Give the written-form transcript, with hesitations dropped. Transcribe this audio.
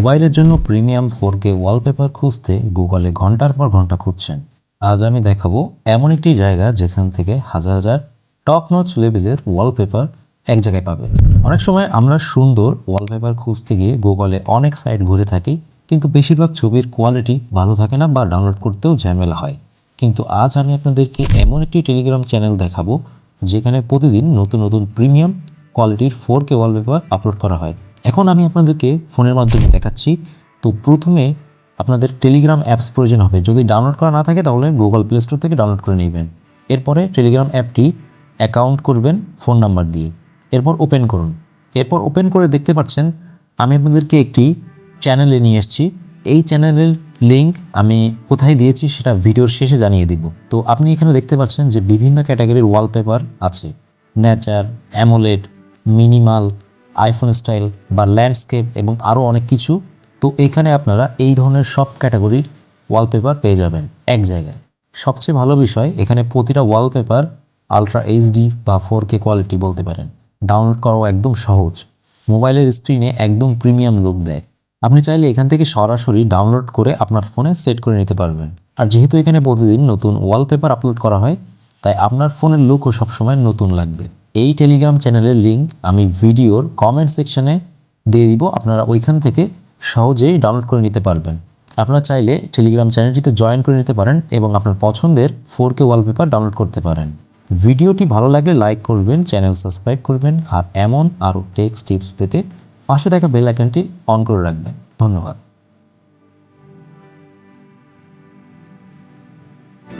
মোবাইলের জন্য premium 4K wallpaper খুঁজতে গুগলে ঘন্টার পর ঘন্টা খুঁজছেন। আজ আমি দেখাবো এমন একটি জায়গা যেখান থেকে হাজার হাজার টপ নচ লেভেলের ওয়ালপেপার এক জায়গায় পাবেন। অনেক সময় আমরা সুন্দর ওয়ালপেপার খুঁজতে গিয়ে গুগলে অনেক সাইট ঘুরে থাকি, কিন্তু বেশিরভাগ ছবির কোয়ালিটি ভালো থাকে না বা ডাউনলোড করতেও ঝামেলা হয়। কিন্তু আজ আমি আপনাদেরকে এমন একটি টেলিগ্রাম চ্যানেল দেখাবো যেখানে প্রতিদিন নতুন নতুন প্রিমিয়াম কোয়ালিটির 4K ওয়ালপেপার আপলোড করা হয়। এখন আমি আপনাদেরকে ফোনের মাধ্যমে দেখাচ্ছি। তো প্রথমে আপনাদের টেলিগ্রাম অ্যাপস প্রয়োজন হবে। যদি ডাউনলোড করা না থাকে তাহলে গুগল প্লে স্টোর থেকে ডাউনলোড করে নেবেন। এরপরে টেলিগ্রাম অ্যাপটি অ্যাকাউন্ট করবেন ফোন নাম্বার দিয়ে। এরপর ওপেন করুন। এরপর ওপেন করে দেখতে পাচ্ছেন আমি আপনাদেরকে একটি চ্যানেলে নিয়ে এসেছি। এই চ্যানেলের লিঙ্ক আমি কোথায় দিয়েছি সেটা ভিডিওর শেষে জানিয়ে দিব। তো আপনি এখানে দেখতে পাচ্ছেন যে বিভিন্ন ক্যাটাগরির ওয়ালপেপার আছে। Nature, AMOLED, minimal, iPhone style বা ল্যান্ডস্কেপ এবং আরও অনেক কিছু। তো এখানে আপনারা এই ধরনের সব ক্যাটাগরির ওয়ালপেপার পেয়ে যাবেন এক জায়গায়। সবচেয়ে ভালো বিষয়, এখানে প্রতিটা ওয়ালপেপার আলট্রা এইচডি বা 4K কোয়ালিটি বলতে পারেন। ডাউনলোড করাও একদম সহজ। মোবাইলের স্ক্রিনে একদম প্রিমিয়াম লুক দেয়। আপনি চাইলে এখান থেকে সরাসরি ডাউনলোড করে আপনার ফোনে সেট করে নিতে পারবেন। আর যেহেতু এখানে প্রতিদিন নতুন ওয়ালপেপার আপলোড করা হয়, তাই আপনার ফোনের লুকও সবসময় নতুন লাগবে। এই টেলিগ্রাম চ্যানেলের লিঙ্ক আমি ভিডিওর কমেন্ট সেকশনে দিয়ে দিব, আপনারা ওইখান থেকে সহজেই ডাউনলোড করে নিতে পারবেন। আপনারা চাইলে টেলিগ্রাম চ্যানেলটিতে জয়েন করে নিতে পারেন এবং আপনার পছন্দের 4K ওয়ালপেপার ডাউনলোড করতে পারেন। ভিডিওটি ভালো লাগলে লাইক করবেন, চ্যানেল সাবস্ক্রাইব করবেন, আর এমন আরও টেক্সট টিপস পেতে পাশে থাকা বেল আইকনটি অন করে রাখবেন। ধন্যবাদ।